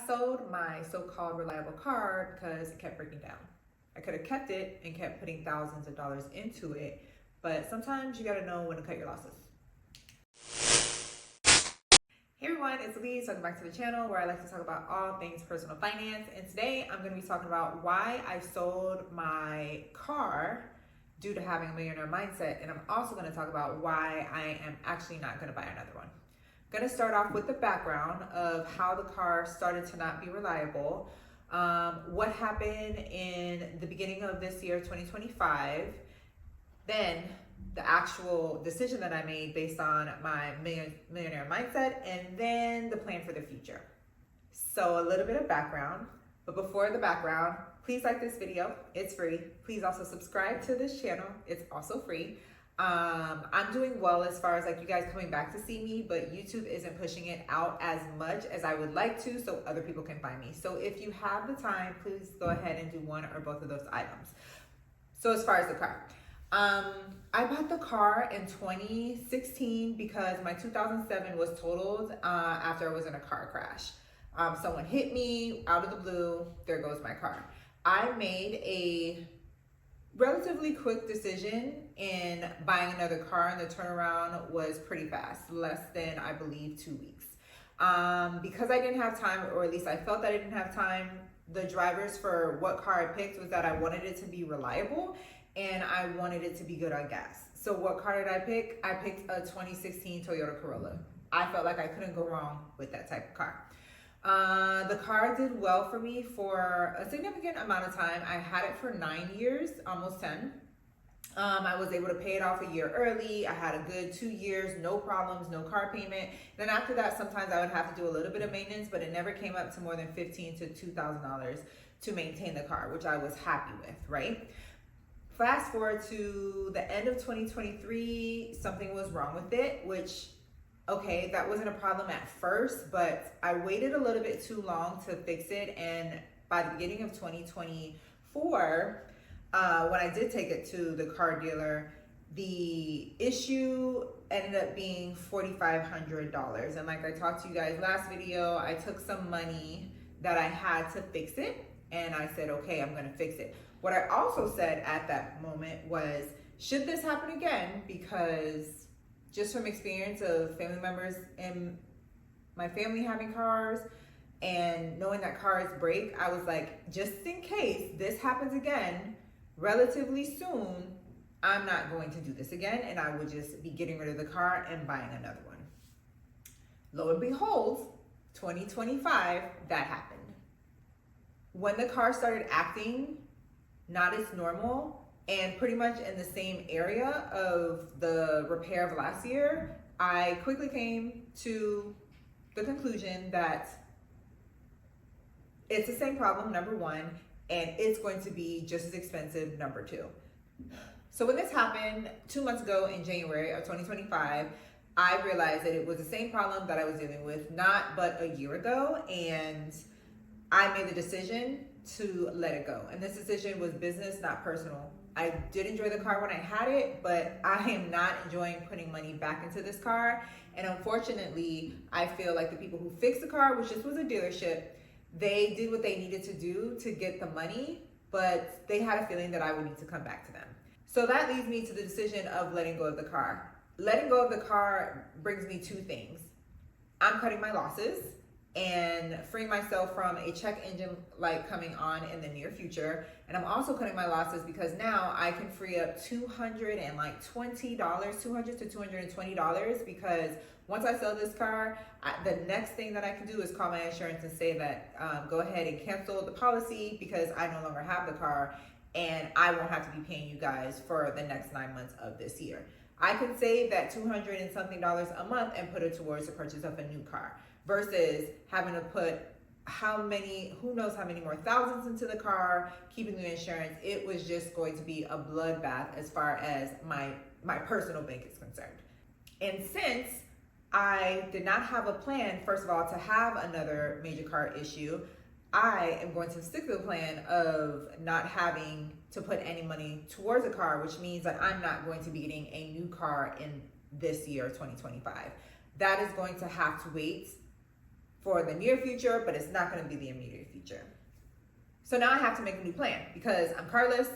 sold my so-called reliable car because it kept breaking down. I could have kept it and kept putting thousands of dollars into it, but sometimes you gotta know when to cut your losses. Hey everyone, it's Elise. Welcome back to the channel where I like to talk about all things personal finance. And today I'm going to be talking about why I sold my car due to having a millionaire mindset. And I'm also going to talk about why I am actually not going to buy another one. I'm going to start off with the background of how the car started to not be reliable, what happened in the beginning of this year, 2025, then the actual decision that I made based on my millionaire mindset, and then the plan for the future. So a little bit of background, but before the background, please like this video, it's free. Please also subscribe to this channel, it's also free. I'm doing well as far as like you guys coming back to see me, but YouTube isn't pushing it out as much as I would like to so other people can find me. So if you have the time, please go ahead and do one or both of those items. So as far as the car, I bought the car in 2016 because my 2007 was totaled after I was in a car crash. Someone hit me out of the blue, there goes my car. I made a relatively quick decision in buying another car, and the turnaround was pretty fast, less than, I believe, 2 weeks. Because I didn't have time, or at least I felt that I didn't have time, the drivers for what car I picked was that I wanted it to be reliable and I wanted it to be good on gas. So what car did I pick? I picked a 2016 Toyota Corolla. I felt like I couldn't go wrong with that type of car. The car did well for me for a significant amount of time. I had it for 9 years, almost 10. I was able to pay it off a year early. I had a good 2 years, no problems, no car payment. Then after that, sometimes I would have to do a little bit of maintenance, but it never came up to more than $1,500 to $2,000 to maintain the car, which I was happy with, right? Fast forward to the end of 2023, something was wrong with it, which, okay, that wasn't a problem at first, but I waited a little bit too long to fix it. And by the beginning of 2024, when I did take it to the car dealer, the issue ended up being $4,500. And like I talked to you guys last video, I took some money that I had to fix it, and I said, okay, I'm gonna fix it. What I also said at that moment was, should this happen again, because just from experience of family members in my family having cars and knowing that cars break, I was like, just in case this happens again relatively soon, I'm not going to do this again, and I would just be getting rid of the car and buying another one. Lo and behold, 2025, that happened. When the car started acting not as normal and pretty much in the same area of the repair of last year, I quickly came to the conclusion that it's the same problem, number one, and it's going to be just as expensive, number two. So when this happened 2 months ago in January of 2025, I realized that it was the same problem that I was dealing with not but a year ago, and I made the decision to let it go. And this decision was business, not personal. I did enjoy the car when I had it, but I am not enjoying putting money back into this car. And unfortunately, I feel like the people who fixed the car, which just was a dealership, they did what they needed to do to get the money, but they had a feeling that I would need to come back to them. So that leads me to the decision of letting go of the car. Letting go of the car brings me two things. I'm cutting my losses and freeing myself from a check engine light coming on in the near future. And I'm also cutting my losses because now I can free up $220, $200 to $220, because once I sell this car, the next thing that I can do is call my insurance and say that go ahead and cancel the policy because I no longer have the car, and I won't have to be paying you guys for the next 9 months of this year. I can save that $200 and something a month and put it towards the purchase of a new car, versus having to put who knows how many more thousands into the car, keeping the insurance. It was just going to be a bloodbath as far as my personal bank is concerned. And since I did not have a plan, first of all, to have another major car issue, I am going to stick to the plan of not having to put any money towards a car, which means that I'm not going to be getting a new car in this year, 2025. That is going to have to wait for the near future, but it's not going to be the immediate future. So now I have to make a new plan because I'm carless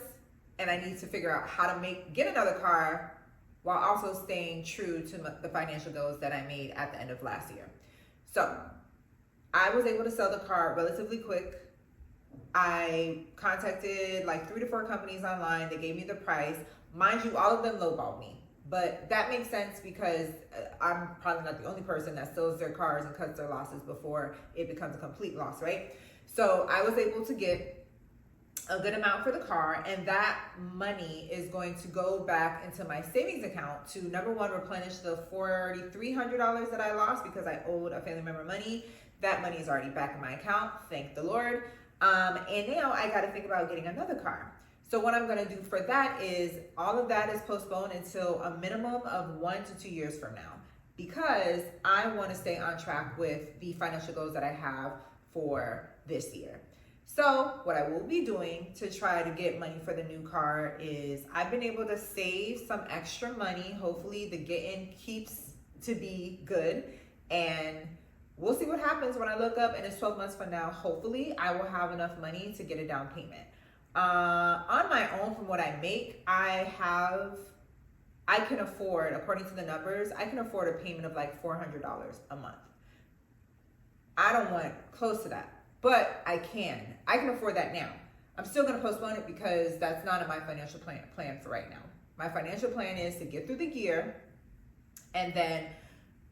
and I need to figure out how to get another car while also staying true to the financial goals that I made at the end of last year. So I was able to sell the car relatively quick. I contacted like 3 to 4 companies online. They gave me the price. Mind you, all of them lowballed me. But that makes sense because I'm probably not the only person that sells their cars and cuts their losses before it becomes a complete loss, right? So I was able to get a good amount for the car, and that money is going to go back into my savings account to, number one, replenish the $4,300 that I lost because I owed a family member money. That money is already back in my account, thank the Lord. And now I got to think about getting another car. So what I'm going to do for that is all of that is postponed until a minimum of 1 to 2 years from now, because I want to stay on track with the financial goals that I have for this year. So what I will be doing to try to get money for the new car is I've been able to save some extra money. Hopefully the get-in keeps to be good, and we'll see what happens when I look up and it's 12 months from now. Hopefully I will have enough money to get a down payment. On my own, from what I make, I can afford, according to the numbers, I can afford a payment of like $400 a month. I don't want close to that, but I can afford that now. I'm still going to postpone it because that's not in my financial plan for right now. My financial plan is to get through the year, and then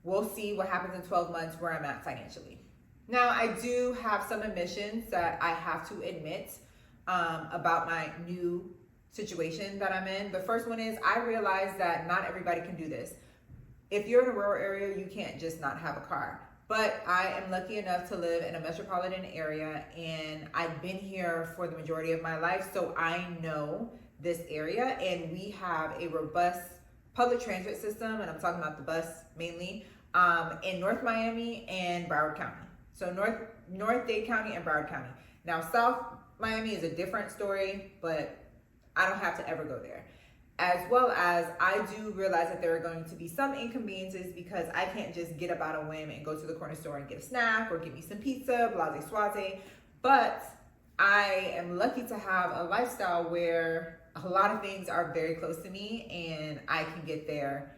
we'll see what happens in 12 months where I'm at financially. Now, I do have some admissions that I have to admit about my new situation that I'm in. The first one is I realize that not everybody can do this. If you're in a rural area, you can't just not have a car. But I am lucky enough to live in a metropolitan area, and I've been here for the majority of my life, so I know this area, and we have a robust public transit system, and I'm talking about the bus mainly, in North Miami and Broward County. So North Dade County and Broward County. Now, South Miami is a different story, but I don't have to ever go there. As well as I do realize that there are going to be some inconveniences because I can't just get up out of whim and go to the corner store and get a snack or get me some pizza, blase swaze. But I am lucky to have a lifestyle where a lot of things are very close to me and I can get there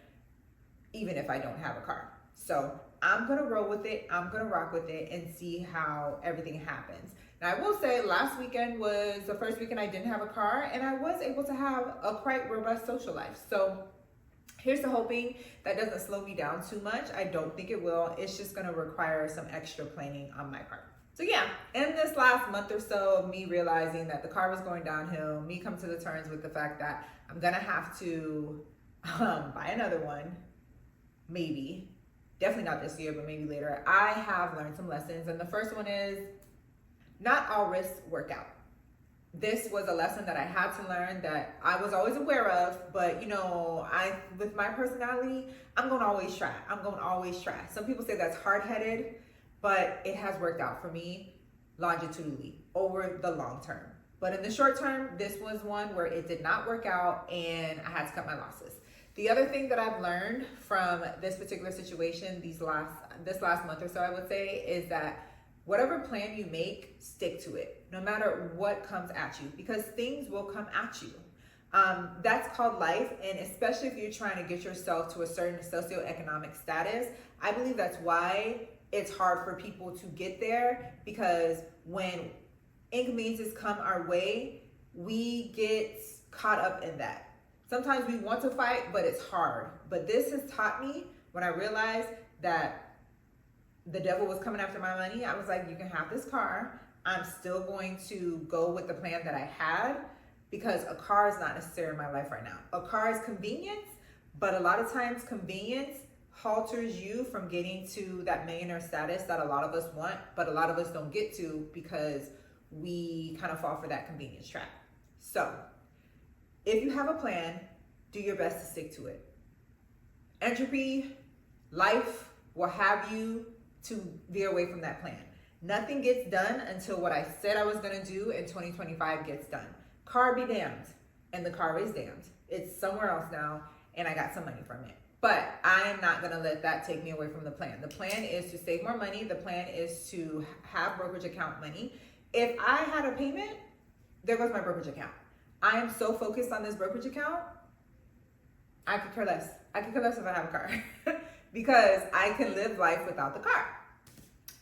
even if I don't have a car. So I'm gonna roll with it, I'm gonna rock with it and see how everything happens. Now, I will say last weekend was the first weekend I didn't have a car, and I was able to have a quite robust social life. So here's to hoping that doesn't slow me down too much. I don't think it will. It's just gonna require some extra planning on my part. So yeah, in this last month or so of me realizing that the car was going downhill, me come to the terms with the fact that I'm gonna have to buy another one, maybe. Definitely not this year, but maybe later. I have learned some lessons, and the first one is not all risks work out. This was a lesson that I had to learn that I was always aware of, but with my personality, I'm gonna always try. Some people say that's hard-headed, but it has worked out for me longitudinally over the long term. But in the short term, this was one where it did not work out and I had to cut my losses. The other thing that I've learned from this particular situation, this last month or so, I would say, is that whatever plan you make, stick to it, no matter what comes at you, because things will come at you. That's called life, and especially if you're trying to get yourself to a certain socioeconomic status, I believe that's why it's hard for people to get there, because when inconveniences come our way, we get caught up in that. Sometimes we want to fight, but it's hard. But this has taught me, when I realized that the devil was coming after my money, I was like, you can have this car. I'm still going to go with the plan that I had, because a car is not necessary in my life right now. A car is convenience, but a lot of times convenience halters you from getting to that millionaire status that a lot of us want, but a lot of us don't get to because we kind of fall for that convenience trap. So if you have a plan, do your best to stick to it. Entropy, life will have you to veer away from that plan. Nothing gets done until what I said I was gonna do in 2025 gets done. Car be damned, and the car is damned. It's somewhere else now, and I got some money from it. But I am not going to let that take me away from the plan. The plan is to save more money. The plan is to have brokerage account money. If I had a payment, there goes my brokerage account. I am so focused on this brokerage account, I could care less. I could care less if I have a car because I can live life without the car.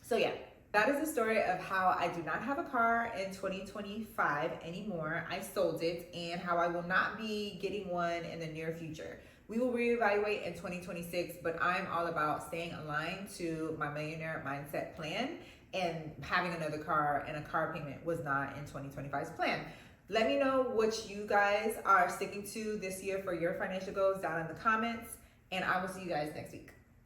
So yeah, that is the story of how I do not have a car in 2025 anymore. I sold it, and how I will not be getting one in the near future. We will reevaluate in 2026, but I'm all about staying aligned to my millionaire mindset plan, and having another car and a car payment was not in 2025's plan. Let me know what you guys are sticking to this year for your financial goals down in the comments, and I will see you guys next week.